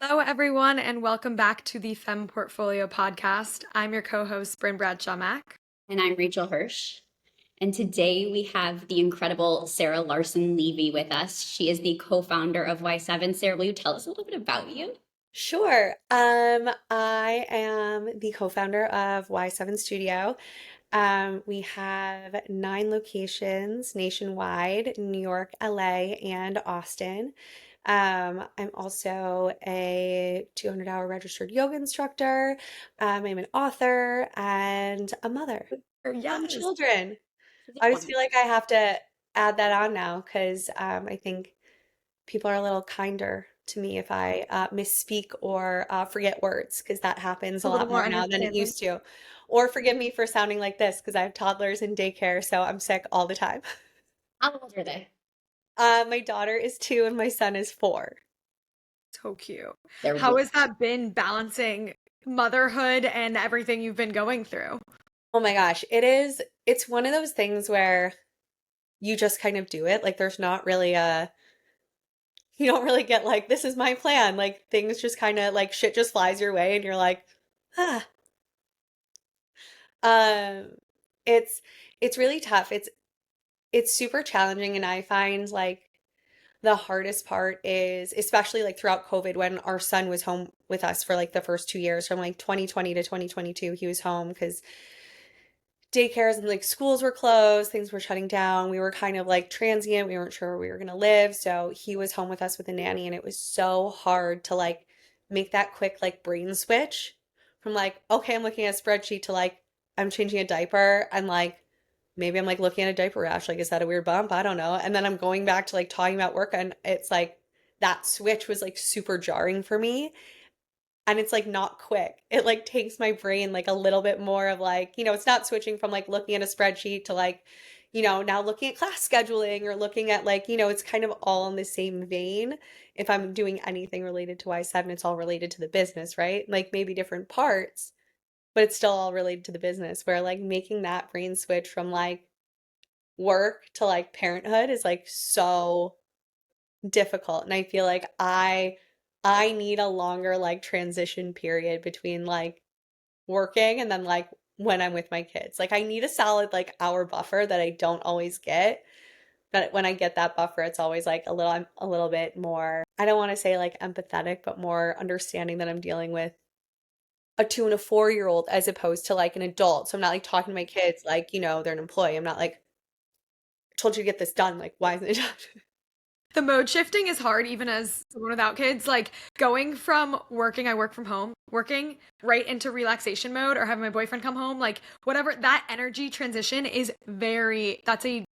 Hello, everyone, and welcome back to the Femme Portfolio podcast. I'm your co-host, Bryn Bradshaw Mack. And I'm Rachel Hirsch. And today we have the incredible Sarah Larson Levey with us. She is the co-founder of Y7. Sarah, will you tell us a little bit about you? Sure. I am the co-founder of Y7 Studio. We have 9 locations nationwide, New York, LA, and Austin. I'm also a 200-hour registered yoga instructor. I'm an author and a mother of young Yes. children. I just feel like I have to add that on now because I think people are a little kinder to me if I misspeak or forget words because that happens A a little lot more more now than it understanding. used to. Or forgive me for sounding like this because I have toddlers in daycare, so I'm sick all the time. How old are they? My daughter is 2 and my son is 4. So cute. They're How has really that been balancing motherhood and everything you've been going through? Oh my gosh, it's one of those things where you just kind of do it. Like there's not really a you don't really get like this is my plan. Like things just kind of like shit just flies your way and you're like, ah. Um it's it's really tough. It's super challenging and I find like the hardest part is especially like throughout COVID when our son was home with us for like the first 2 years from like 2020 to 2022 he was home because daycares and like schools were closed, things were shutting down. We were kind of like transient. We weren't sure where we were going to live. So he was home with us with a nanny and it was so hard to like make that quick like brain switch from like, okay, I'm looking at a spreadsheet to like I'm changing a diaper and like maybe I'm like looking at a diaper rash. Like, is that a weird bump? I don't know. And then I'm going back to like talking about work and it's like that switch was like super jarring for me and it's like not quick. It like takes my brain like a little bit more of like, it's not switching from like looking at a spreadsheet to like, now looking at class scheduling or looking at like, it's kind of all in the same vein. If I'm doing anything related to Y7, it's all related to the business, right? Like maybe different parts, but it's still all related to the business where like making that brain switch from like work to like parenthood is like so difficult. And I feel like I need a longer like transition period between like working and then like when I'm with my kids. Like I need a solid like hour buffer that I don't always get. But when I get that buffer, it's always like I'm a little bit more, I don't want to say like empathetic, but more understanding that I'm dealing with a 2 and a 4-year-old as opposed to like an adult. So I'm not like talking to my kids like, they're an employee. I'm not like, I told you to get this done. Like, why isn't it done? The mode shifting is hard, even as someone without kids. Like going from working, I work from home, working right into relaxation mode or having my boyfriend come home, like whatever, that energy transition is that's a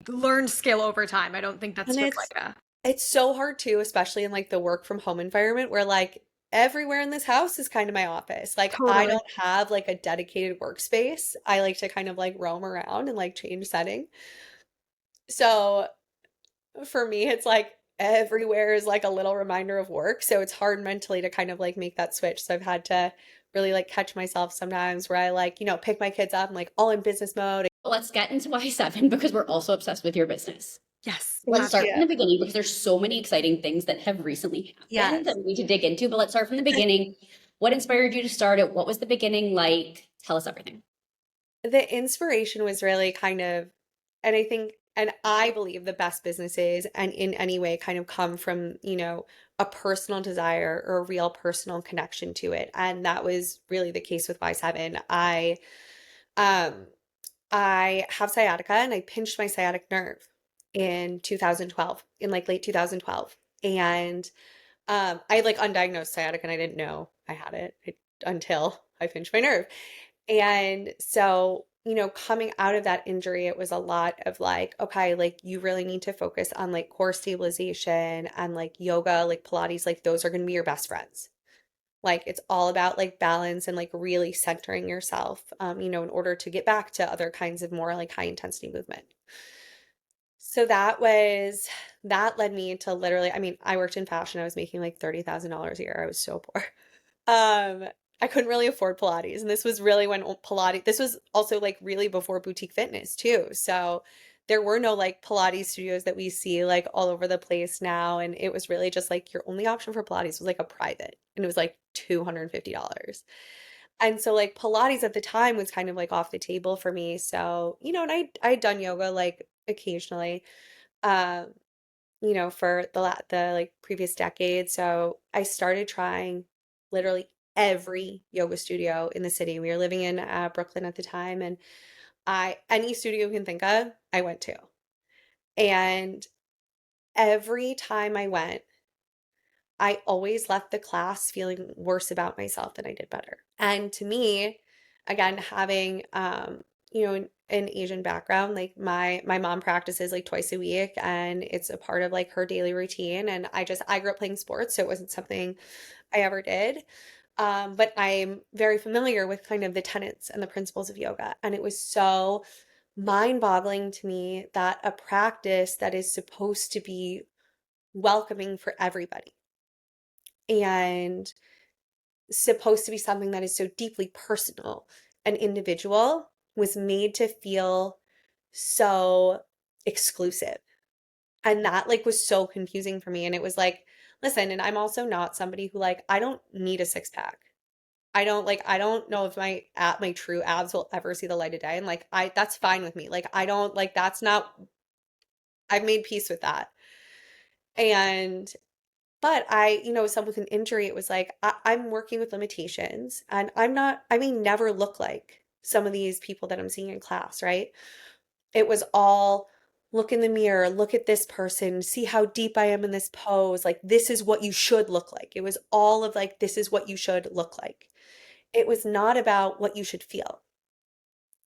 learned skill over time. I don't think that's And just like a it's so hard too, especially in like the work from home environment where like everywhere in this house is kind of my office. Like I totally. don't have like a dedicated workspace. I like to kind of like roam around and like change setting. So for me, it's like everywhere is like a little reminder of work. So it's hard mentally to kind of like make that switch. So I've had to really like catch myself sometimes where I like, pick my kids up, I'm like all in business mode. Let's get into Y7 because we're also obsessed with your business. Yes. Let's Thank start from you. the beginning because there's so many exciting things that have recently happened that Yes. we need to dig into. But let's start from the beginning. What inspired you to start it? What was the beginning like? Tell us everything. The inspiration was really kind of, and I think, and I believe the best businesses and in any way kind of come from, a personal desire or a real personal connection to it. And that was really the case with Y7. Um, I have sciatica and I pinched my sciatic nerve in 2012, in like late 2012. And I had like undiagnosed sciatica and I didn't know I had until I pinched my nerve. And so, coming out of that injury, it was a lot of like, okay, like you really need to focus on like core stabilization and like yoga, like Pilates, like those are going to be your best friends. Like it's all about like balance and like really centering yourself, in order to get back to other kinds of more like high intensity movement. So that led me to literally, I mean, I worked in fashion. I was making like $30,000 a year. I was so poor. Um, I couldn't really afford Pilates. And this was really when Pilates, this was also like really before boutique fitness too. So there were no like Pilates studios that we see like all over the place now. And it was really just like your only option for Pilates was like a private, and it was like $250. And so like Pilates at the time was kind of like off the table for me. So, and I'd done yoga like occasionally, um, for the like previous decade. So I started trying literally every yoga studio in the city. We were living in Brooklyn at the time, and any studio you can think of, I went to. And every time I went, I always left the class feeling worse about myself than I did better. And to me, again, having an Asian background, like my mom practices like twice a week, and it's a part of like her daily routine. And I grew up playing sports, so it wasn't something I ever did. But I'm very familiar with kind of the tenets and the principles of yoga. And it was so mind-boggling to me that a practice that is supposed to be welcoming for everybody and supposed to be something that is so deeply personal and individual was made to feel so exclusive. And that like was so confusing for me. And it was like, listen, and I'm also not somebody who like, I don't need a six pack. I don't know if my true abs will ever see the light of day. And like that's fine with me. Like I don't like that's not I've made peace with that. And but someone with an injury, it was like I'm working with limitations, and I may never look like some of these people that I'm seeing in class, right? It was all look in the mirror, look at this person, see how deep I am in this pose. Like, this is what you should look like. It was all of like, this is what you should look like. It was not about what you should feel.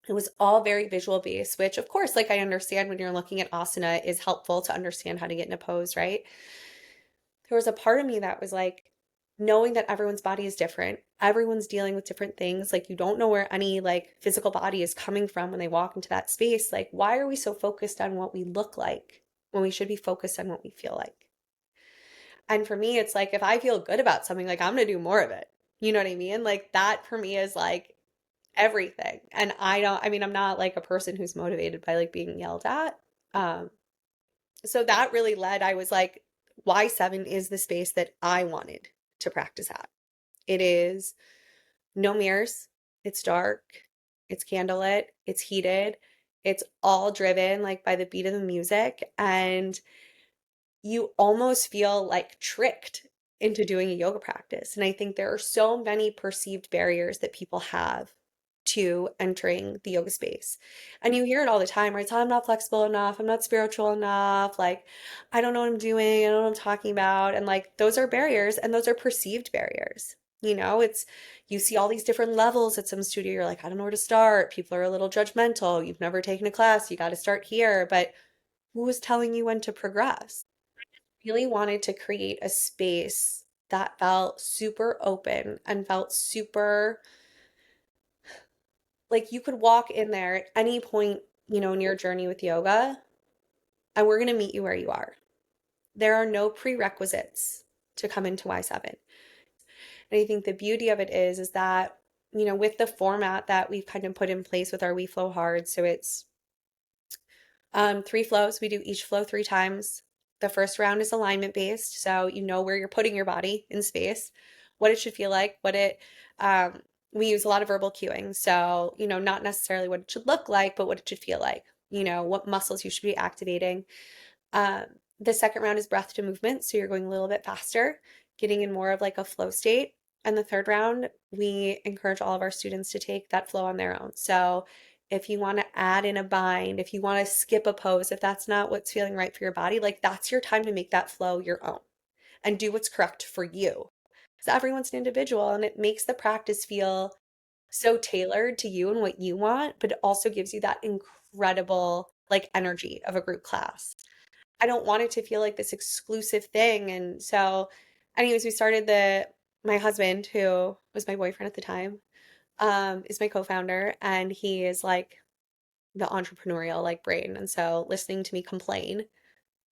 It was all very visual based, which of course, like I understand when you're looking at asana is helpful to understand how to get in a pose, right? There was a part of me that was like, knowing that everyone's body is different, everyone's dealing with different things. Like, you don't know where any like physical body is coming from when they walk into that space. Like, why are we so focused on what we look like when we should be focused on what we feel like? And for me, it's like, if I feel good about something, like, I'm going to do more of it. You know what I mean? Like, that for me is like everything. And I'm not like a person who's motivated by like being yelled at. Um, so that really led, I was like, Y7 is the space that I wanted to practice at. It is no mirrors, it's dark, it's candlelit, it's heated, it's all driven like by the beat of the music, and you almost feel like tricked into doing a yoga practice. And I think there are so many perceived barriers that people have to entering the yoga space. And you hear it all the time, right? So I'm not flexible enough, I'm not spiritual enough, like I don't know what I'm doing, I don't know what I'm talking about. And like those are barriers, and those are perceived barriers. It's you see all these different levels at some studio, you're like, I don't know where to start. People are a little judgmental. You've never taken a class, you got to start here. But who was telling you when to progress? Really wanted to create a space that felt super open and felt super like you could walk in there at any point, in your journey with yoga, and we're going to meet you where you are. There are no prerequisites to come into Y7. And I think the beauty of it is that, with the format that we've kind of put in place with our We Flow Hard, so it's 3 flows. We do each flow 3 times. The first round is alignment based, so you know where you're putting your body in space, what it should feel like, um, we use a lot of verbal cueing. So, not necessarily what it should look like, but what it should feel like, what muscles you should be activating. Um, the second round is breath to movement. So you're going a little bit faster, getting in more of like a flow state. And the third round, we encourage all of our students to take that flow on their own. So if you want to add in a bind, if you want to skip a pose, if that's not what's feeling right for your body, like that's your time to make that flow your own and do what's correct for you. Because everyone's an individual, and it makes the practice feel so tailored to you and what you want, but it also gives you that incredible like energy of a group class. I don't want it to feel like this exclusive thing. And so, anyways, my husband, who was my boyfriend at the time, is my co-founder, and he is like the entrepreneurial like brain. And so listening to me complain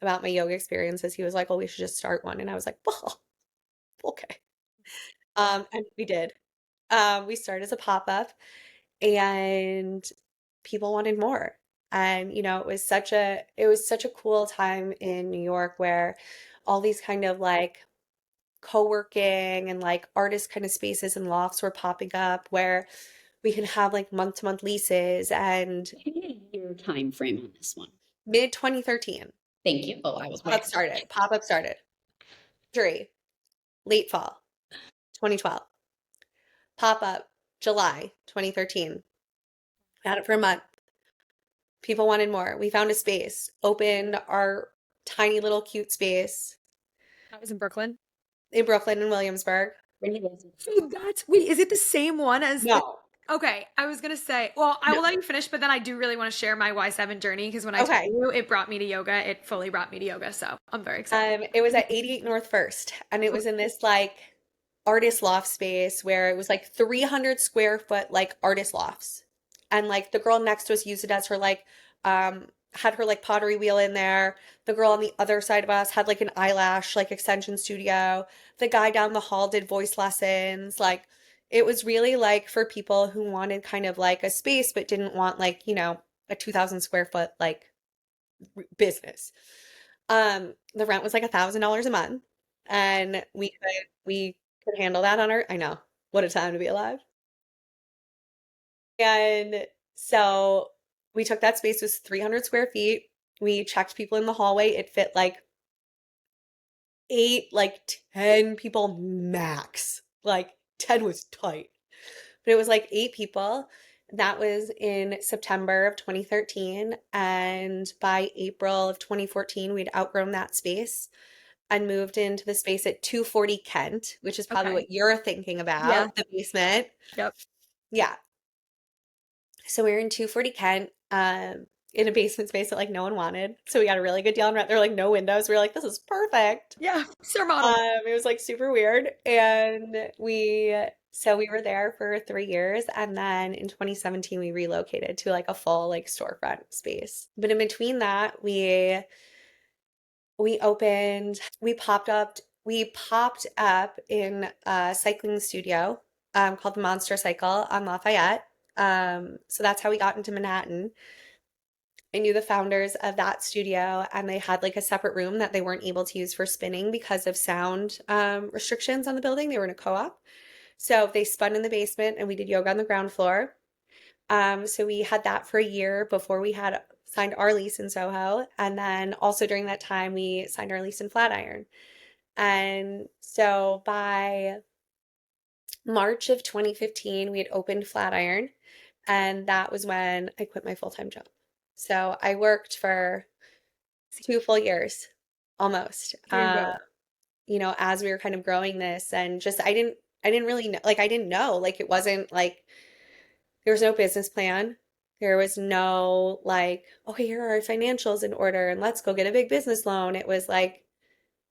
about my yoga experiences, he was like, "Oh, we should just start one." And I was like, "Well, okay." And we did. We started as a pop-up, and people wanted more. And, it was such a cool time in New York where all these kind of like co-working and like artist kind of spaces and lofts were popping up where we could have like month-to-month leases and Give me a year time frame on this one. mid 2013. Thank you. Oh, I was way Pop-up started. Pop-up started. Jury, late fall, 2012. Pop-up, July 2013. Had it for a month. People wanted more. We found a space, opened our tiny little cute space That was in Brooklyn. in Brooklyn and Williamsburg. So wait, is it the same one as the No. Okay, I was gonna say, well, I No. will let you finish, but then I do really want to share my Y7 journey because when I told Okay. you it brought me to yoga, it fully brought me to yoga. So I'm very excited. It was at 88 North First, and it was in this like artist loft space where it was like 300 square foot like artist lofts. And like the girl next to us used it as her like had her like pottery wheel in there. The girl on the other side of us had like an eyelash like extension studio. The guy down the hall did voice lessons. Like it was really like for people who wanted kind of like a space but didn't want like, a 2,000 square foot like business. The rent was like $1,000 a month, and we could handle that on our. I know, what a time to be alive. And so we took that space, it was 300 square feet. We checked people in the hallway. It fit like eight, like 10 people max. Like 10 was tight, but it was like eight people. That was in September of 2013. And by April of 2014, we'd outgrown that space and moved into the space at 240 Kent, which is probably Okay. what you're thinking Yeah. about, the basement. Yep. Yeah. So we were in 240 Kent, in a basement space that like no one wanted. So we got a really good deal on rent. There were like no windows. We were like, this is perfect. Yeah. Star model. It was like super weird. And we were there for 3 years. And then in 2017, we relocated to like a full like storefront space. But in between that, we popped up in a cycling studio called the Monster Cycle on Lafayette. So that's how we got into Manhattan. I knew the founders of that studio, and they had like a separate room that they weren't able to use for spinning because of sound restrictions on the building. They were in a co-op. So they spun in the basement and we did yoga on the ground floor. So we had that for a year before we had signed our lease in Soho. And then also during that time, we signed our lease in Flatiron. And so by March of 2015, we had opened Flatiron. And that was when I quit my full-time job. So I worked for 2 full years almost, Dream job. as we were kind of growing this, and just I didn't really know, like I didn't know, like it wasn't like there was no business plan. There was no like, okay, here are our financials in order and let's go get a big business loan. It was like,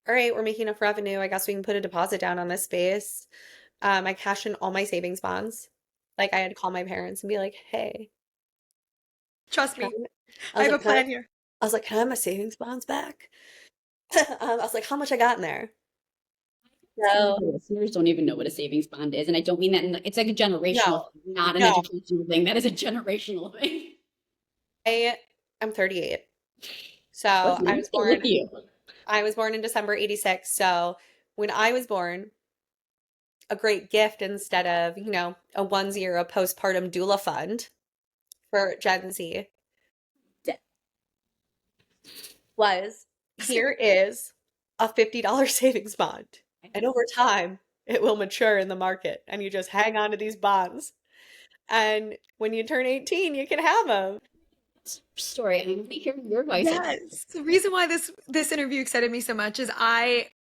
all right, we're making enough revenue. I guess we can put a deposit down on this space. I cashed in all my savings bonds. Like I had to call my parents and be like, hey, Trust can me. I I was have a like, plan here. can I have my savings bonds back? I was like, how much I got in there? Some of So, the listeners don't even know what a savings bond is, and I don't mean that it's like a generational no, thing, not an no, educational thing. That is a generational thing. I am 38. So Listen, I'm still with you. I was born in December 86. So when I was born, a great gift instead of, a onesie or a postpartum doula fund for Gen Z was here is a $50 savings bond. And over time, it will mature in the market and you just hang on to these bonds. And when you turn 18, you can have them. Story. I want to hear your advice. Yes. The reason why this interview excited me so much is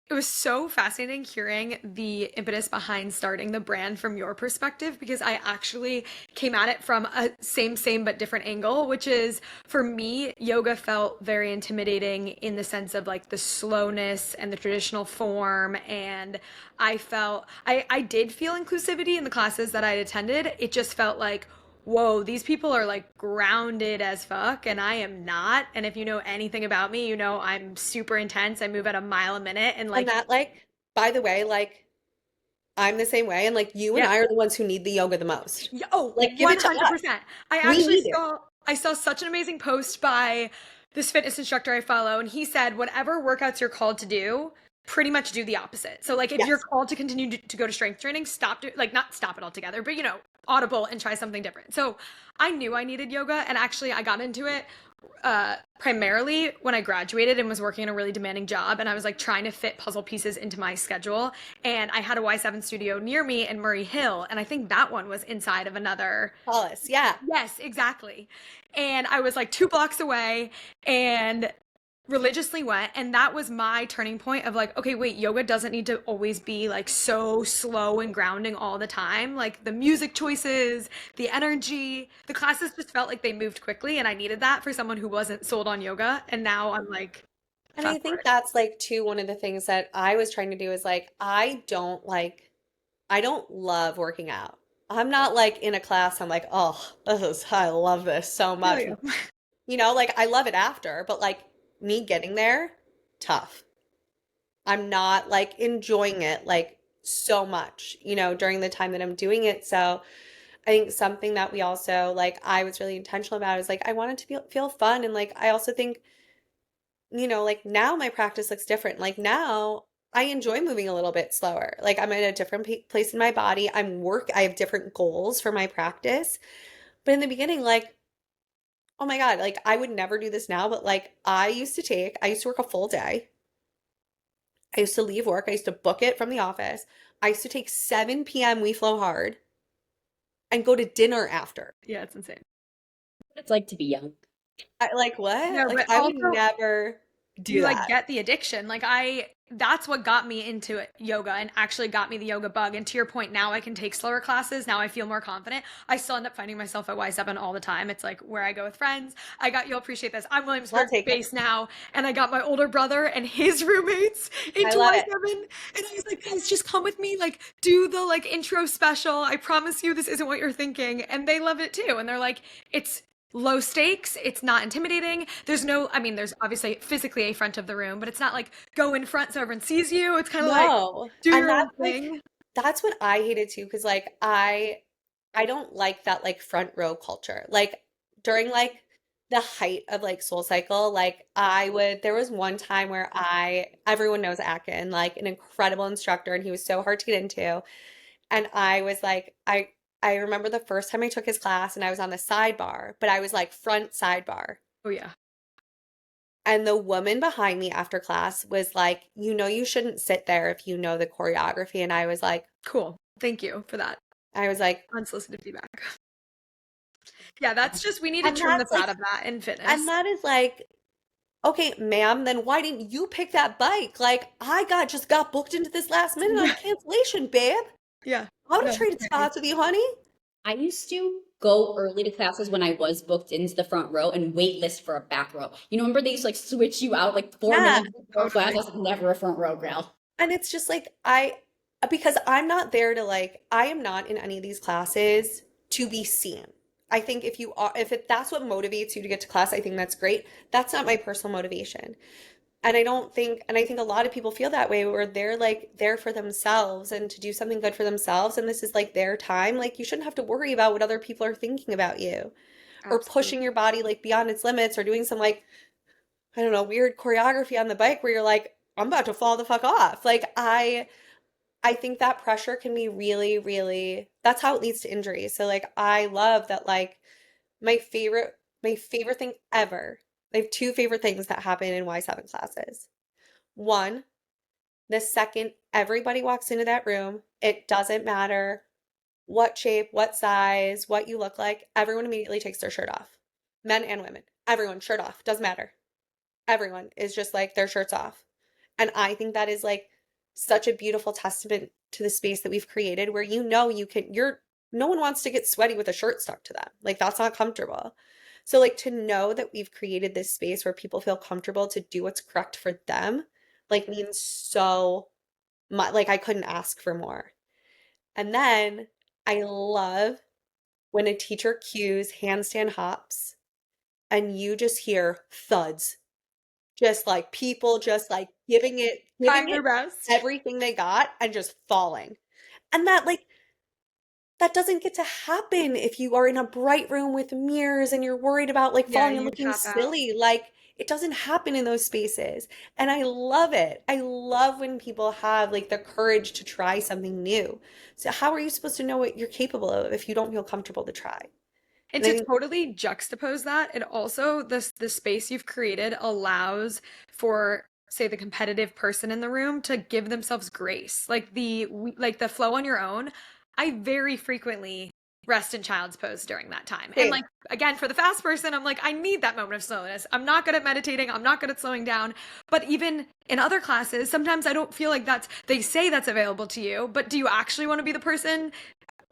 it was so fascinating hearing the impetus behind starting the brand from your perspective, because I actually came at it from a same but different angle, which is for me, yoga felt very intimidating in the sense of like the slowness and the traditional form. And I did feel inclusivity in the classes that I attended. It just felt like, whoa, these people are like grounded as fuck, and I am not. And if you know anything about me, you know I'm super intense. I move at a mile a minute, and And like, that, like, by the way, like, I'm the same way. And like, you and yeah, I are the ones who need the yoga the most. yeah, oh, Like, give it to us. 100%. I We actually need it. saw I saw such an amazing post by this fitness instructor I follow, and he said, whatever workouts you're called to do, pretty much do the opposite. So, like, if you're Yes. called to continue to go to strength training, like, not stop it altogether, but, audible and try something different. So, I knew I needed yoga, and actually, I got into it primarily when I graduated and was working in a really demanding job, and I was like trying to fit puzzle pieces into my schedule. And I had a Y7 studio near me in Murray Hill, and I think that one was inside of another. Hollis, yeah. Yes, exactly. And I was like 2 blocks away and religiously went. And that was my turning point of like, okay, wait, yoga doesn't need to always be like so slow and grounding all the time. Like the music choices, the energy, the classes just felt like they moved quickly. And I needed that for someone who wasn't sold on yoga. And now I'm like, And I fast think forward. that's like too one of the things that I was trying to do is like I don't love working out. I'm not like in a class, I'm like, oh, I love this so Feel much. you. Like I love it after, but like me getting there, tough. I'm not like enjoying it like so much, during the time that I'm doing it. So I think something that we also like I was really intentional about is like I wanted to feel fun. And like I also think, like now my practice looks different. Like now I enjoy moving a little bit slower. Like I'm in a different place in my body. I have different goals for my practice. But in the beginning, like, oh my God, like I would never do this now, but like I used to work a full day. I used to leave work. I used to book it from the office. I used to take 7 p.m. We Flow Hard and go to dinner after. Yeah, it's insane. What it's like to be young. Like what? No, Like but I would also never do you like that. get the addiction. That's what got me into yoga and actually got me the yoga bug. And to your point, now I can take slower classes. Now I feel more confident. I still end up finding myself at Y7 all the time. It's like where I go with friends. You'll appreciate this. I'm I'll Williamsburg take it. based now, and I got my older brother and his roommates I into love it. Y7. And I was like, guys, just come with me. Like, do the like intro special. I promise you this isn't what you're thinking. And they love it too. And they're like, it's low stakes. It's not intimidating. There's obviously physically a front of the room, but it's not like go in front so everyone sees you. It's kind of like No. do And your own thing. that's what I hated too, because like I don't like that like front row culture. Like during like the height of like Soul Cycle, like there was one time where everyone knows Akin, like an incredible instructor, and he was so hard to get into. And I was like, I remember the first time I took his class and I was on the sidebar, but I was like front sidebar. Oh yeah. And the woman behind me after class was like, you shouldn't sit there if you know the choreography. And Cool. Thank you for that I was like, unsolicited feedback. Yeah, that's just we need to and trim the that's like, fat of that in and fitness. that is like, okay, ma'am, then why didn't you pick that bike? Like, just got booked into this last minute on Yeah. a cancellation, babe. Yeah. I would No, have traded spots with you, honey. I used to go early to classes when I was booked into the front row and wait list for a back row. Remember they used to like switch you out like 4 minutes before class? totally. I was never a front row girl. And it's just like, because I'm not there to like, I am not in any of these classes to be seen. I think that's what motivates you to get to class, I think that's great. That's not my personal motivation. And I think a lot of people feel that way where they're like there for themselves and to do something good for themselves. And this is like their time. Like you shouldn't have to worry about what other people are thinking about you or Absolutely. pushing your body like beyond its limits or doing some like, I don't know, weird choreography on the bike where you're like, I'm about to fall the fuck off. Like I think that pressure can be really, really, that's how it leads to injury. So like I love that like my favorite thing ever. I have two favorite things that happen in Y7 classes. One, the second everybody walks into that room, it doesn't matter what shape, what size, what you look like, everyone immediately takes their shirt off. Men and women. Everyone, shirt off. Doesn't matter. Everyone is just like their shirts off. And I think that is like such a beautiful testament to the space that we've created where no one wants to get sweaty with a shirt stuck to them. Like that's not comfortable. So like to know that we've created this space where people feel comfortable to do what's correct for them, like means so much. Like I couldn't ask for more. And then I love when a teacher cues handstand hops and you just hear thuds, just like people just like giving Trying it their best. everything they got and just falling. And that like that doesn't get to happen if you are in a bright room with mirrors and you're worried about like Yeah, falling and you looking tap out. silly. Like it doesn't happen in those spaces. And I love it. I love when people have like the courage to try something new. So how are you supposed to know what you're capable of if you don't feel comfortable to try? And And I to think totally juxtapose that, it also the space you've created allows for, say, the competitive person in the room to give themselves grace. Like the flow on your own. I very frequently rest in child's pose during that time. And same. like again, for the fast person, I'm like, I need that moment of slowness. I'm not good at meditating, I'm not good at slowing down. But even in other classes, sometimes I don't feel like they say that's available to you, but do you actually want to be the person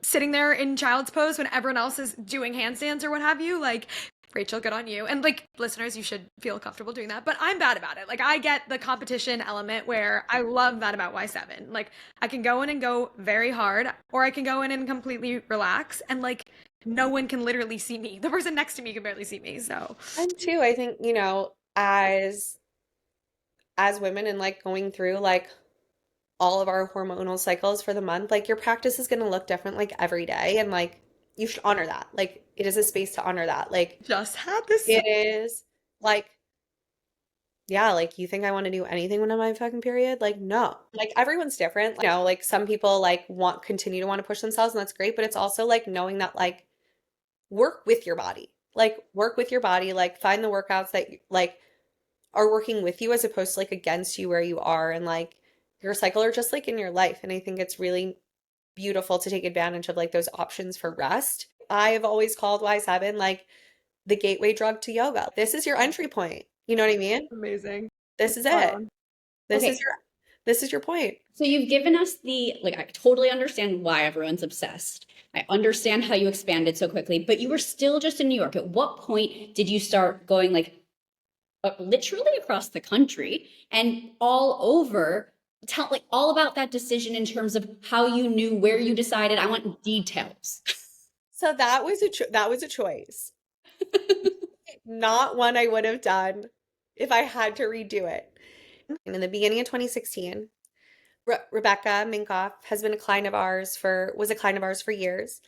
sitting there in child's pose when everyone else is doing handstands or what have you? Like, Rachel, good on you. And like listeners, you should feel comfortable doing that. But I'm bad about it. Like I get the competition element where I love that about Y7. Like I can go in and go very hard, or I can go in and completely relax, and like no one can literally see me. The person next to me can barely see me. So And two, I think, as women and like going through like all of our hormonal cycles for the month, like your practice is going to look different like every day. And like you should honor that. Like it is a space to honor that. Like just had this. it is like, yeah, like you think I want to do anything when I'm on my fucking period? Like, no. Like everyone's different. Like some people like continue to want to push themselves, and that's great. But it's also like knowing that like work with your body. Like work with your body. Like find the workouts that like are working with you as opposed to like against you where you are, and like your cycle or just like in your life. And I think it's really beautiful to take advantage of like those options for rest. I have always called Y7 like the gateway drug to yoga. This is your entry point. You know what I mean? Amazing. This is Spot it. on. This is Okay, your point. so you've given us like, I totally understand why everyone's obsessed. I understand how you expanded so quickly, but you were still just in New York. At what point did you start going like literally across the country and all over? Tell like all about that decision in terms of how you knew, where you decided. I want details. So that was a choice. Not one I would have done if I had to redo it. And in the beginning of 2016, Rebecca Minkoff has been a client of ours was a client of ours for years.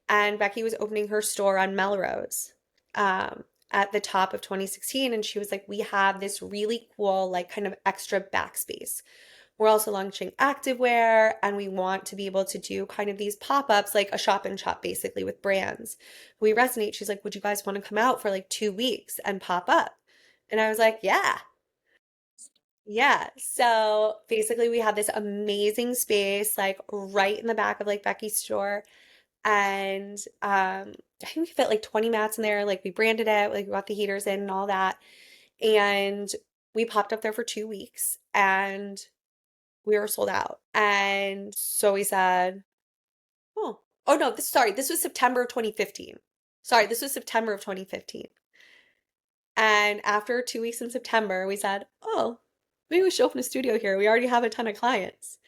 And Becky was opening her store on Melrose at the top of 2016. And she was like, we have this really cool, like kind of extra backspace. We're also launching activewear, and we want to be able to do kind of these pop-ups, like a shop and shop basically with brands. We resonate. She's like, would you guys want to come out for like 2 weeks and pop up? And I was like, yeah. Yeah. So basically we have this amazing space like right in the back of like Becky's store. And I think we fit like 20 mats in there. Like we branded it, like we got the heaters in and all that. And we popped up there for 2 weeks and we were sold out. And so we said, oh no, this was September of 2015. Sorry, this was September of 2015. And after 2 weeks in September, we said, oh, maybe we should open a studio here. We already have a ton of clients.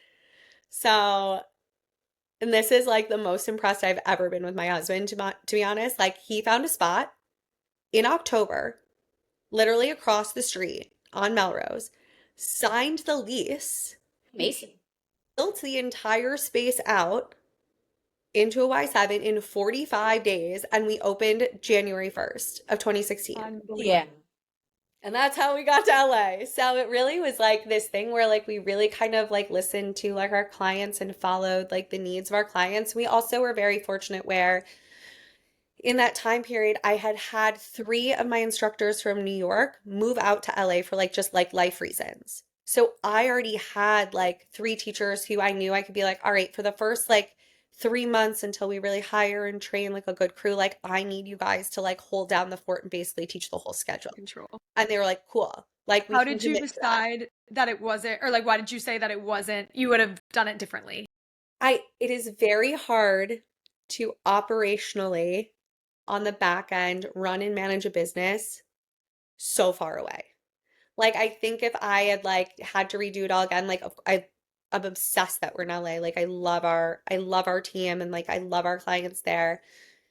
So, and this is like the most impressed I've ever been with my husband, to be honest. Like, he found a spot in October, literally across the street on Melrose, signed the lease, Amazing. built the entire space out into a Y7 in 45 days, and we opened January 1st of 2016. Yeah. And that's how we got to LA. So it really was like this thing where like we really kind of like listened to like our clients and followed like the needs of our clients. We also were very fortunate where in that time period I had 3 of my instructors from New York move out to LA for like just like life reasons. So I already had like 3 teachers who I knew I could be like, all right, for the first like 3 months until we really hire and train like a good crew, like I need you guys to like hold down the fort and basically teach the whole schedule. Control. And they were like, cool. Like we How can did you commit to that. decide that it wasn't, or like why did you say that it wasn't, you would have done it differently? It is very hard to operationally on the back end run and manage a business so far away. Like I think if I had like had to redo it all again, like I'm obsessed that we're in LA. Like I love our team and like I love our clients there.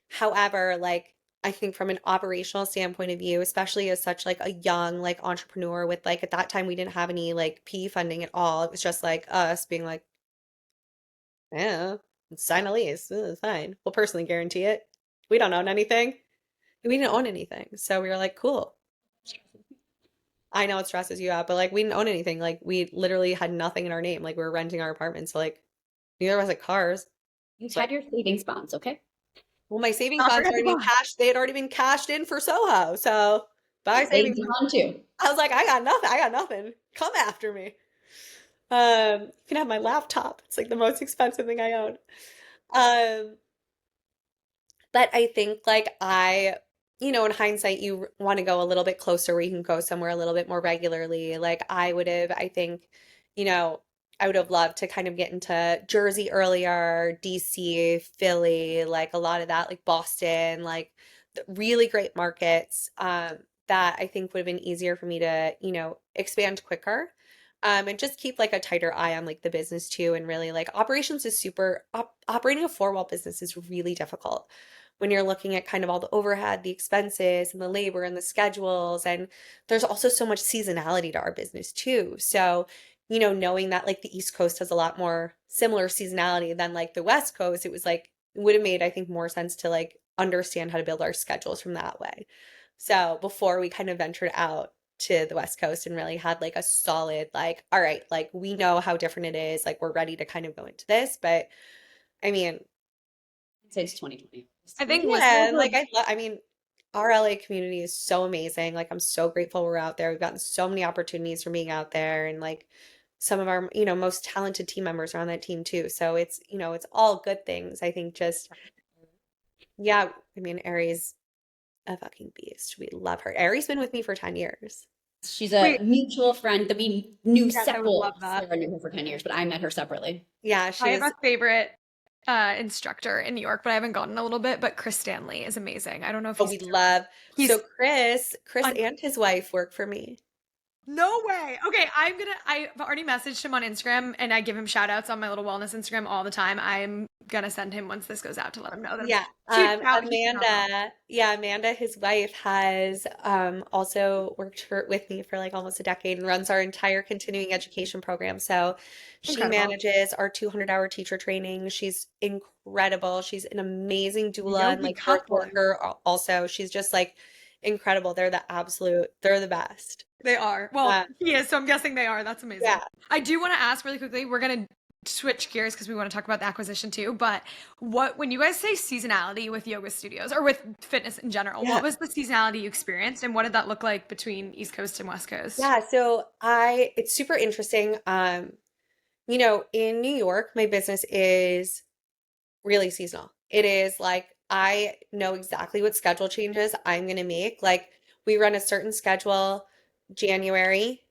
However, like I think from an operational standpoint of view, especially as such like a young like entrepreneur with like at that time we didn't have any like PE funding at all. It was just like us being like, yeah, sign a lease. Fine. We'll personally guarantee it. We don't own anything. We didn't own anything. So we were like, cool. I know it stresses you out, but like we didn't own anything. Like we literally had nothing in our name. Like we were renting our apartment. So like neither of us had cars. You So, had your savings bonds, okay? well, my savings Not bonds forget the already been bond. cashed. They had already been cashed in for Soho. So buy They savings. gone too. I was like, I got nothing. I got nothing. Come after me. You can have my laptop. It's like the most expensive thing I own. Um, but I think like in hindsight, you want to go a little bit closer where you can go somewhere a little bit more regularly. Like I would have, I think, you know, I would have loved to kind of get into Jersey earlier, DC, Philly, like a lot of that, like Boston, like really great markets, that I think would have been easier for me to, expand quicker. And just keep like a tighter eye on like the business too. And really like operations is operating a four-wall business is really difficult when you're looking at kind of all the overhead, the expenses and the labor and the schedules. And there's also so much seasonality to our business too. So, knowing that like the East Coast has a lot more similar seasonality than like the West Coast, it was like, it would have made, I think, more sense to like understand how to build our schedules from that way. So before we kind of ventured out to the West Coast and really had like a solid, like, all right, like we know how different it is. Like we're ready to kind of go into this. But I mean, I'd say it's 2020. I think yeah, like I mean, our LA community is so amazing. Like I'm so grateful we're out there. We've gotten so many opportunities from being out there and like some of our, most talented team members are on that team too. So it's all good things. I think just yeah, I mean, Ari's a fucking beast. We love her. Ari's been with me for 10 years. She's a Wait, mutual friend that we knew yes, I would love separately. that. Sarah knew her for 10 years, but I met her separately. Yeah, I she have is. a favorite instructor in New York, but I haven't gotten a little bit. But Chris Stanley is amazing. I don't know if Oh, we he's love. he's So Chris un- and his wife work for me. no way. Okay, I've already messaged him on Instagram and I give him shout outs on my little wellness Instagram all the time. I'm gonna send him once this goes out to let him know that Yeah. huge shout he's phenomenal. Amanda, his wife, has also worked with me for like almost a decade and runs our entire continuing education program. So she Incredible. manages our 200-hour teacher training. She's incredible. She's an amazing doula and Yogi like birth couple. worker also. She's just like incredible. They're the best. They are. Well, Uh, he is, so I'm guessing they are. That's amazing. yeah. I do want to ask really quickly, we're gonna switch gears because we want to talk about the acquisition too. But when you guys say seasonality with yoga studios or with fitness in general, Yeah. what was the seasonality you experienced and what did that look like between East Coast and West Coast? Yeah, so it's super interesting. In New York, my business is really seasonal. It is like I know exactly what schedule changes I'm going to make. Like we run a certain schedule January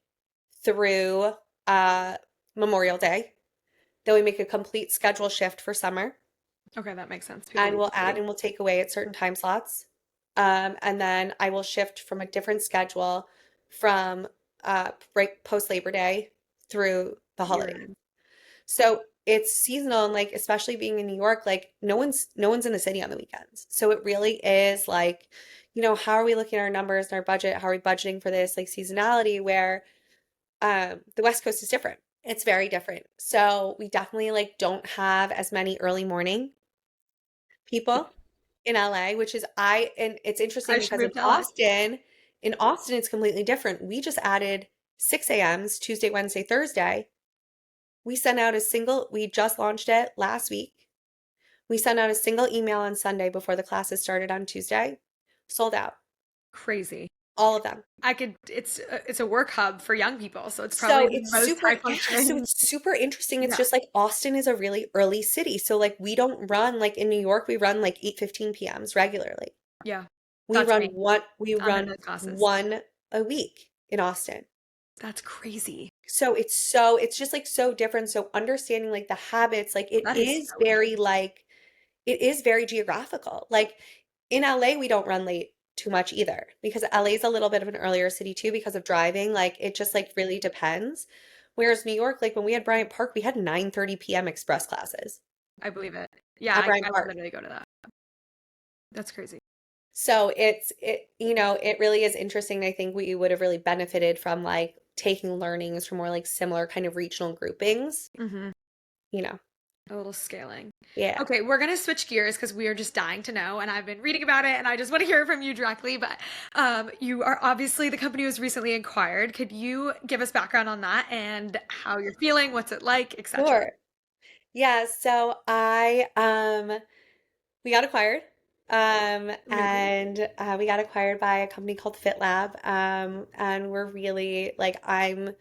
through uh Memorial Day. Then we make a complete schedule shift for summer Okay, that makes sense. People and leave we'll the add city. and we'll take away at certain time slots. And then I will shift from a different schedule from break post Labor Day through the Year holiday. end. So it's seasonal and like especially being in New York, like no one's in the city on the weekends. So it really is like, how are we looking at our numbers and our budget? How are we budgeting for this like seasonality where the West Coast is different. It's very different. So we definitely like don't have as many early morning people in LA, and it's interesting I should because move to LA. In Austin it's completely different. We just added 6 a.m.s Tuesday, Wednesday, Thursday. We just launched it last week. We sent out a single email on Sunday before the classes started on Tuesday. Sold out. Crazy. All of them. It's a work hub for young people, so it's So probably the most high so functioning. it's super interesting. It's Yeah. just like Austin is a really early city. So like we don't run like in New York, we run like 8:15 p.m.s regularly. Yeah. We That's run me. one we I'm in run those classes. one a week in Austin. That's crazy. So it's just like so different. So understanding like the habits, like That is so it is very geographical. Like in LA, we don't run late too much either because LA is a little bit of an earlier city too because of driving. Like it just like really depends. Whereas New York, like when we had Bryant Park, we had 9:30 p.m. express classes I believe it. Yeah, at Bryant I would Park. literally go to that. That's crazy. So it really is interesting. I think we would have really benefited from like taking learnings from more like similar kind of regional groupings, Mm-hmm. you know. A little scaling. Yeah. Okay, we're gonna switch gears because we are just dying to know, and I've been reading about it, and I just want to hear from you directly. But you are obviously the company was recently acquired. Could you give us background on that and how you're feeling, what's it like, etc.? Sure. Yeah, so we got acquired. Amazing. And we got acquired by a company called FitLab. And we're really like I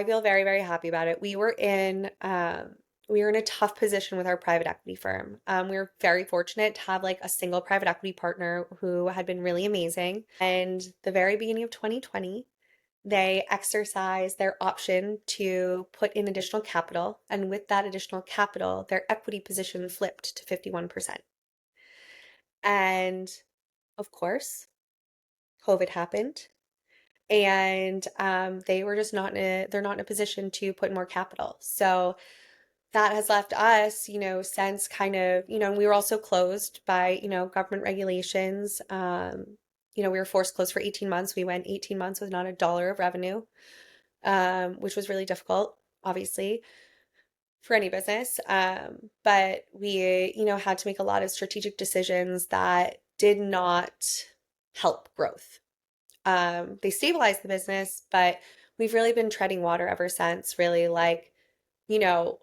feel very, very happy about it. We were in a tough position with our private equity firm. We were very fortunate to have like a single private equity partner who had been really amazing. And the very beginning of 2020, they exercised their option to put in additional capital. And with that additional capital, their equity position flipped to 51%. And of course, COVID happened. And they were just they're not in a position to put more capital. So that has left us, since kind of, we were also closed by, government regulations. We were forced closed for 18 months. We went 18 months with not a dollar of revenue, which was really difficult, obviously, for any business. But we, had to make a lot of strategic decisions that did not help growth. They stabilized the business, but we've really been treading water ever since, really like, you know,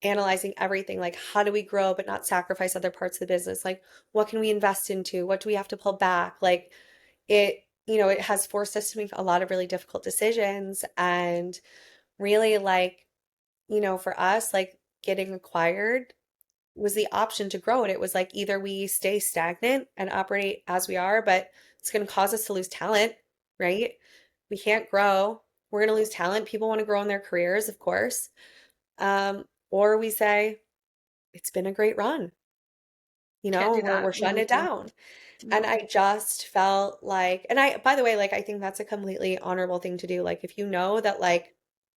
analyzing everything, like how do we grow but not sacrifice other parts of the business? Like what can we invest into? What do we have to pull back? Like it has forced us to make a lot of really difficult decisions and really like, for us, like getting acquired was the option to grow it. It was like either we stay stagnant and operate as we are, but it's going to cause us to lose talent, right? We can't grow. We're going to lose talent. People want to grow in their careers, of course. Or we say, it's been a great run. Can't do We're that. shutting it down. And No, I just felt like, and by the way, like, I think that's a completely honorable thing to do. Like, if you know that, like,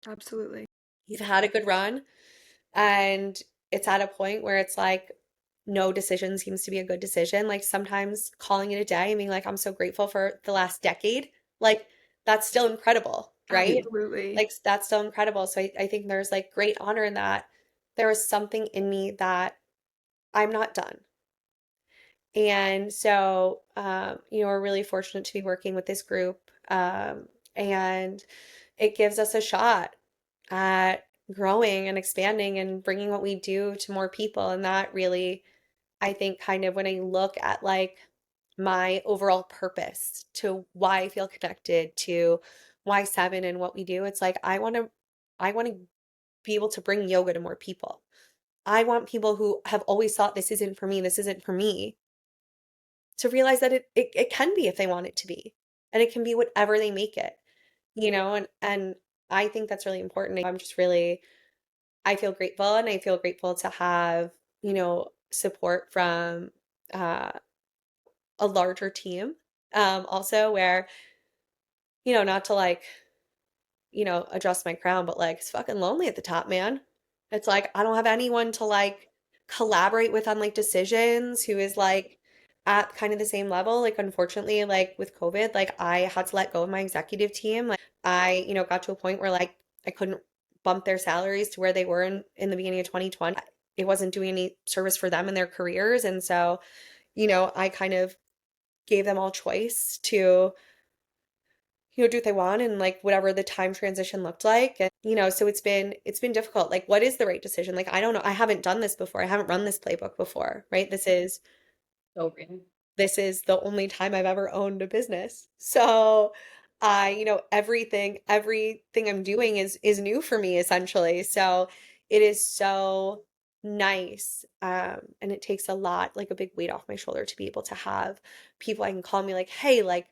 absolutely. you've had a good run and it's at a point where it's like, no decision seems to be a good decision. Like, sometimes calling it a day and being like, I'm so grateful for the last decade, like, that's still incredible, right? Absolutely. Like, that's still incredible. So I think there's like great honor in that. There was something in me that I'm not done. And so, we're really fortunate to be working with this group. And it gives us a shot at growing and expanding and bringing what we do to more people. And that really, I think, kind of when I look at like my overall purpose to why I feel connected to why Seven and what we do, it's like I want to be able to bring yoga to more people. I want people who have always thought this isn't for me, this isn't for me, to realize that it can be if they want it to be. And it can be whatever they make it, and I think that's really important. I feel grateful and I feel grateful to have, support from uh, a larger team. Also where, not to like, adjust my crown, but like it's fucking lonely at the top, man. It's like I don't have anyone to like collaborate with on like decisions who is like at kind of the same level. Like unfortunately, like with COVID, like I had to let go of my executive team. Like I, got to a point where like I couldn't bump their salaries to where they were in the beginning of 2020. It wasn't doing any service for them in their careers. And so, I kind of gave them all choice to do what they want and like whatever the time transition looked like. And so it's been difficult. Like what is the right decision? Like I don't know. I haven't done this before. I haven't run this playbook before, right? So real. This is the only time I've ever owned a business. So everything I'm doing is new for me essentially. So it is so nice. And it takes a lot, like a big weight off my shoulder to be able to have people I can call me like, hey, like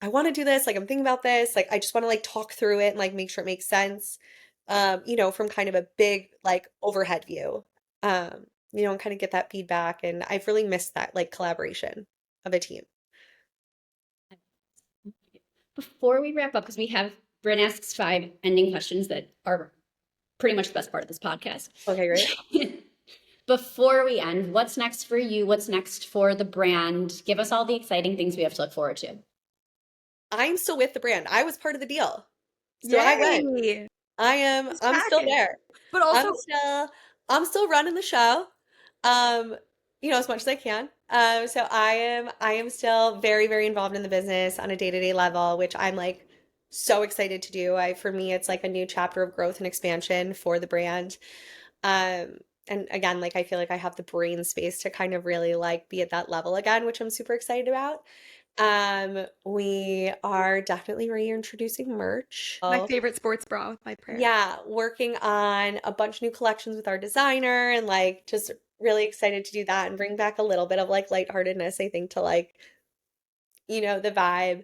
I want to do this, like I'm thinking about this, like I just want to like talk through it and like make sure it makes sense. From kind of a big like overhead view. And kind of get that feedback. And I've really missed that like collaboration of a team. Before we wrap up, because we have Bryn asks 5 ending questions that are pretty much the best part of this podcast. Okay, great. Before we end, what's next for you? What's next for the brand? Give us all the exciting things we have to look forward to. I'm still with the brand. I was part of the deal. So I went. Yay! Just I'm still packing. there. But I'm also, still I'm still running the show. Um, as much as I can. So I am still very, very involved in the business on a day-to-day level, which I'm like so excited to do. For me, it's like a new chapter of growth and expansion for the brand. Um, and again, like I feel like I have the brain space to kind of really like be at that level again, which I'm super excited about. We are definitely reintroducing merch. my favorite sports bra with my prayer. Yeah, working on a bunch of new collections with our designer and like just really excited to do that and bring back a little bit of like lightheartedness, I think, to like, the vibe.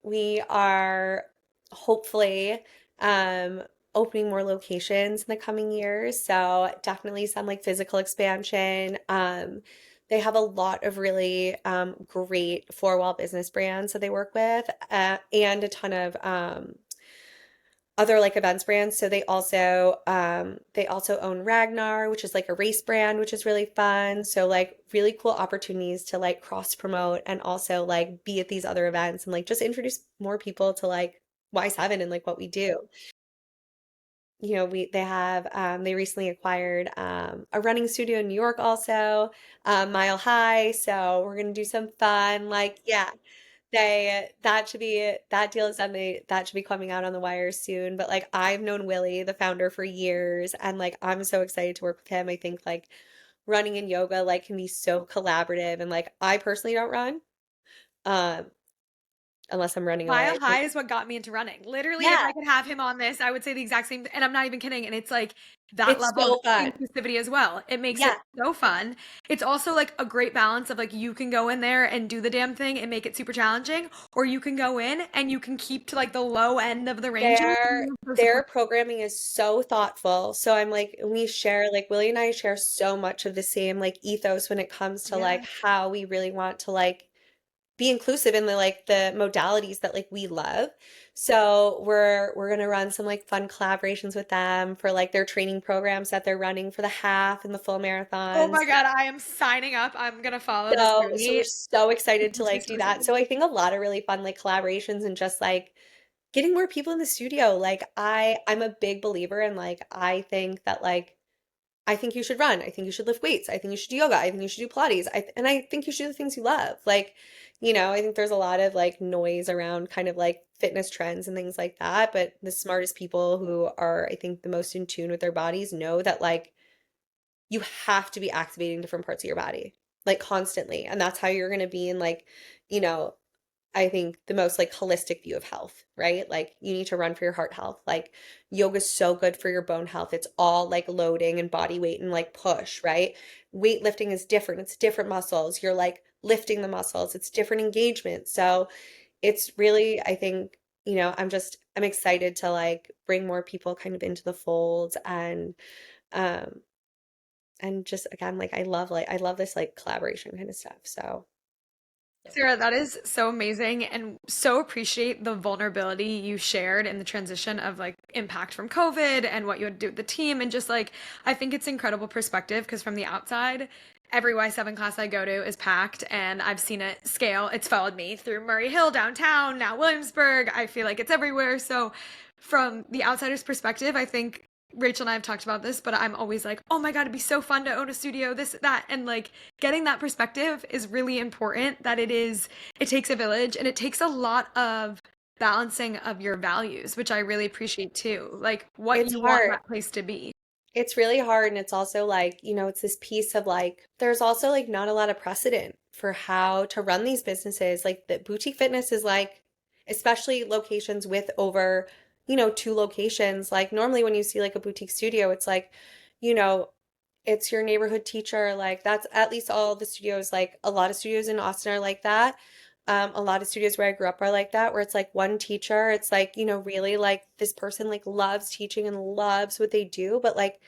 We are hopefully um opening more locations in the coming years. So definitely some like physical expansion. They have a lot of really great four-wall business brands that they work with, and a ton of other like events brands. So they also own Ragnar, which is like a race brand, which is really fun. So like really cool opportunities to like cross promote and also like be at these other events and like just introduce more people to like Y7 and like what we do. They recently acquired a running studio in New York also, Mile High. So we're gonna do some fun, like, yeah, that deal is done. That should be coming out on the wire soon. But like I've known Willie, the founder, for years, and like I'm so excited to work with him. I think like running and yoga like can be so collaborative, and like I personally don't run, um, unless I'm running Mile away. High is what got me into running. Literally, if Yeah, I could have him on this, I would say the exact same, and I'm not even kidding. And it's like that it's level of so fun. inclusivity as well. It makes it Yeah, so fun. It's also like a great balance of like you can go in there and do the damn thing and make it super challenging, or you can go in and you can keep to like the low end of the ranges. their their programming is so thoughtful. So I'm like, we share, like Willie and I share so much of the same like ethos when it comes to Yeah. like how we really want to like be inclusive in the modalities that like we love. So we're gonna run some like fun collaborations with them for like their training programs that they're running for the half and the full Oh marathons. my God, I am signing up. I'm gonna follow this So we're journey. so excited It to makes me like so do that. excited. So I think a lot of really fun like collaborations and just like getting more people in the studio. Like I'm a big believer in like I think you should run. I think you should lift weights. I think you should do yoga. I think you should do Pilates. And I think you should do the things you love. Like, I think there's a lot of like noise around kind of like fitness trends and things like that. But the smartest people who are, I think, the most in tune with their bodies know that like you have to be activating different parts of your body like constantly. And that's how you're going to be in like, you know, I think the most like holistic view of health, right? Like you need to run for your heart health. Like yoga's so good for your bone health. It's all like loading and body weight and like push, right? Weightlifting is different. It's different muscles. You're like lifting the muscles. It's different engagement. So it's really, I think, I'm excited to like bring more people kind of into the fold um and just again like I love this like collaboration kind of stuff. So Sarah, that is so amazing and so appreciate the vulnerability you shared in the transition of like impact from COVID and what you had to do with the team. And just like, I think it's incredible perspective because from the outside, every Y7 class I go to is packed and I've seen it scale. It's followed me through Murray Hill downtown, now Williamsburg. I feel like it's everywhere. So, from the outsider's perspective, I think Rachel and I have talked about this, but I'm always like, oh my God, it'd be so fun to own a studio, this, that. And like getting that perspective is really important that it takes a village and it takes a lot of balancing of your values, which I really appreciate too. Like what it's you want hard. that place to be. It's really hard. And it's also like, it's this piece of like, there's also like not a lot of precedent for how to run these businesses. Like the boutique fitness is like, especially locations with over, two locations. Like normally when you see like a boutique studio, it's like, you know, it's your neighborhood teacher. Like that's at least all the studios, like a lot of studios in Austin are like that. A lot of studios where I grew up are like that, where it's like one teacher. It's like, really like this person like loves teaching and loves what they do. But like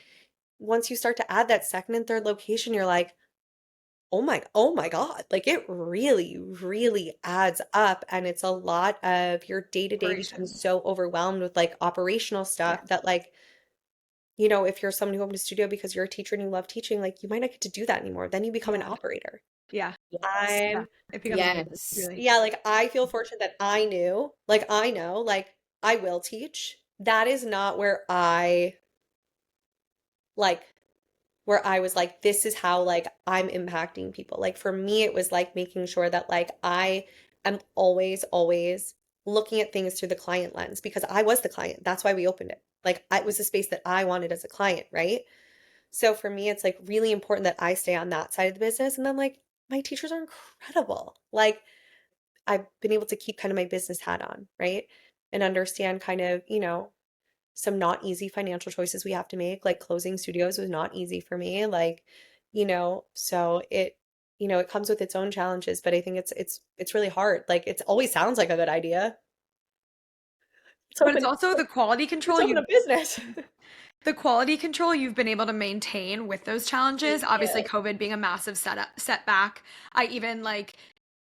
once you start to add that second and third location, you're like, oh my God. Like it really, really adds up. And it's a lot of your day to day becomes Operations. so overwhelmed with like operational Yeah. stuff that like, if you're someone who opened a studio because you're a teacher and you love teaching, like you might not get to do that anymore. Then you become an Yeah. operator. Yeah. Yes. Yeah. I'm, It becomes a business, Yes. really. yeah, like I feel fortunate that I know, like I will teach. that is not where like where I was like, this is how like I'm impacting people. Like for me, it was like making sure that like I am always looking at things through the client lens because I was the client. That's why we opened it. Like it was the space that I wanted as a client, right? So for me, it's like really important that I stay on that side of the business. And then like my teachers are incredible. Like I've been able to keep kind of my business hat on, right? And understand kind of, some not easy financial choices we have to make. Like closing studios was not easy for me. Like, so it comes with its own challenges, but I think it's really hard. Like it always sounds like a good idea. Let's But it's open also the quality let's control open a business. the quality control you've been able to maintain with those challenges. Thank Obviously, you. COVID being a massive setback. I even like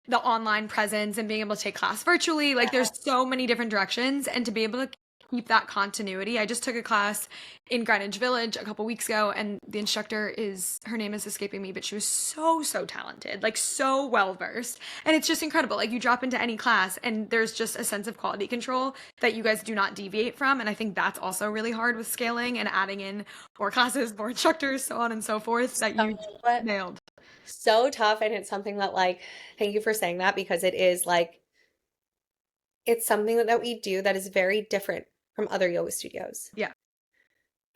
the online presence and being able to take class virtually. Like there's Yes. so many different directions and to be able to keep that continuity. I just took a class in Greenwich Village a couple weeks ago and the instructor is her name is escaping me, but she was so talented, like so well versed. And it's just incredible. Like you drop into any class and there's just a sense of quality control that you guys do not deviate from. And I think that's also really hard with scaling and adding in more classes, more instructors, so on and so forth that you But nailed. so tough, and it's something that like, thank you for saying that because it is like it's something that we do that is very different from other yoga studios. Yeah,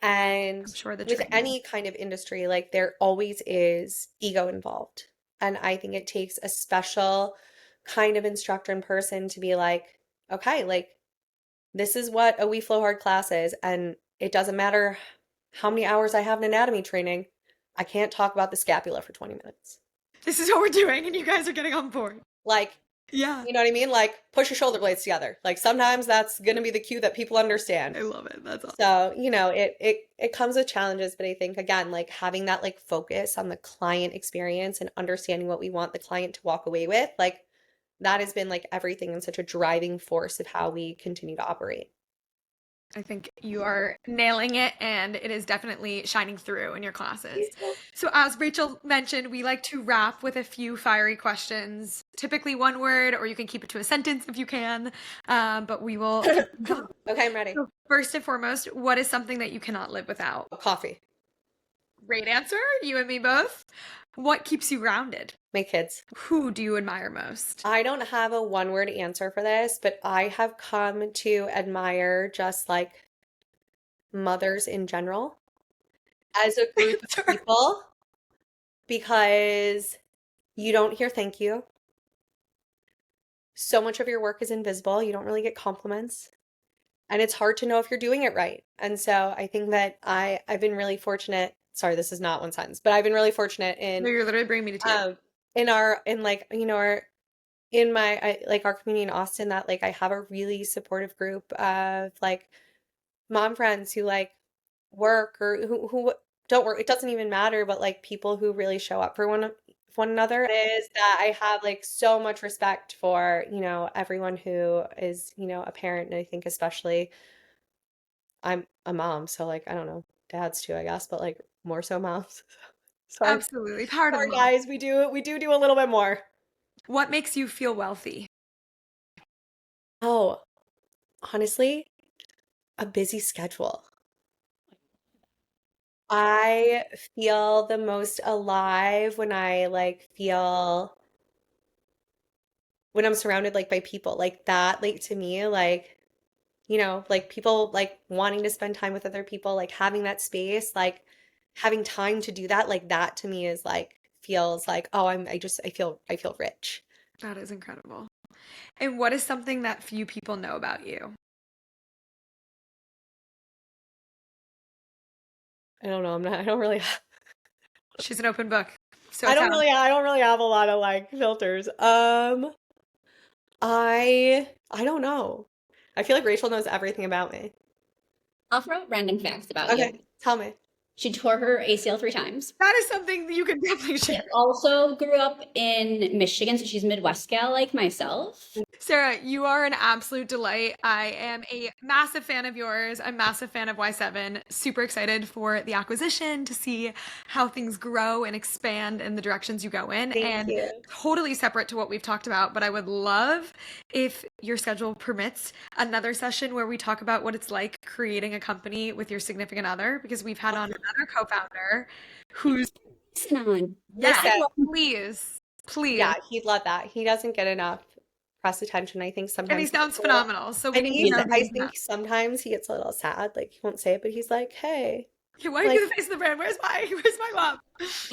And I'm sure the with training. any kind of industry, like there always is ego involved. And I think it takes a special kind of instructor and person to be like, okay, like this is what a We Flow Hard class is. And it doesn't matter how many hours I have in anatomy training, I can't talk about the scapula for 20 minutes. This is what we're doing, and you guys are getting on board. Like, Yeah, you know what I mean? Like, push your shoulder blades together. Like, sometimes that's going to be the cue that people understand. I love it. That's awesome. So, it comes with challenges, but I think again, like having that like focus on the client experience and understanding what we want the client to walk away with, like that has been like everything and such a driving force of how we continue to operate. I think you are nailing it, and it is definitely shining through in your classes. So, as Rachel mentioned, we like to wrap with a few fiery questions, typically one word, or you can keep it to a sentence if you can. But we will. Okay, I'm ready. So first and foremost, what is something that you cannot live without? Coffee. Great answer. You and me both. What keeps you grounded? My kids. Who do you admire most? I don't have a one word answer for this, but I have come to admire just like mothers in general as a group of people because you don't hear thank you. So much of your work is invisible. You don't really get compliments. And it's hard to know if you're doing it right. And so I think that I've been really fortunate. Sorry, this is not one sentence, but I've been really fortunate No, you're literally bringing me to tears. in like our in my like our community in Austin that like I have a really supportive group of like mom friends who like work or who don't work. It doesn't even matter, but like people who really show up for one another is that I have like so much respect for, everyone who is, a parent. And I think especially I'm a mom, so like I don't know, dads too, I guess, but like more so moms. Sorry. Absolutely. Part of Sorry mom. guys, we do a little bit more. What makes you feel wealthy? Oh, honestly, a busy schedule. I feel the most alive when I like feel when I'm surrounded like by people like that, like to me, like, like people like wanting to spend time with other people, like having that space, like having time to do that, like that to me is like feels like, oh, I feel rich. That is incredible. And what is something that few people know about you? I don't know. I don't really She's an open book. So I don't really have a lot of like filters. I don't know. I feel like Rachel knows everything about me. I'll throw random facts about you. Okay, tell me. She tore her ACL 3 times. That is something that you can definitely She share. also grew up in Michigan, so she's Midwest gal like myself. Sarah, you are an absolute delight. I am a massive fan of yours. I'm a massive fan of Y7. Super excited for the acquisition to see how things grow and expand in the directions you go in. Thank and you. totally separate to what we've talked about, but I would love if your schedule permits another session where we talk about what it's like creating a company with your significant other, because we've had on another co-founder who's Listen on. Listen. please. Yeah, he'd love that. He doesn't get enough press attention. I think sometimes. And he sounds phenomenal. So we And need to know I think sometimes he gets a little sad. Like, he won't say it, but he's like, hey. Why are you the face of the brand? Where's my love?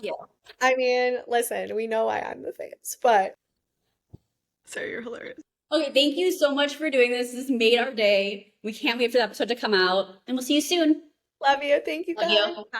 Yeah. I mean, listen, we know why I'm the face, but. Sarah, you're hilarious. Okay, thank you so much for doing this. This made our day. We can't wait for the episode to come out, and we'll see you soon. Love you. Thank you, Love guys. you. Bye.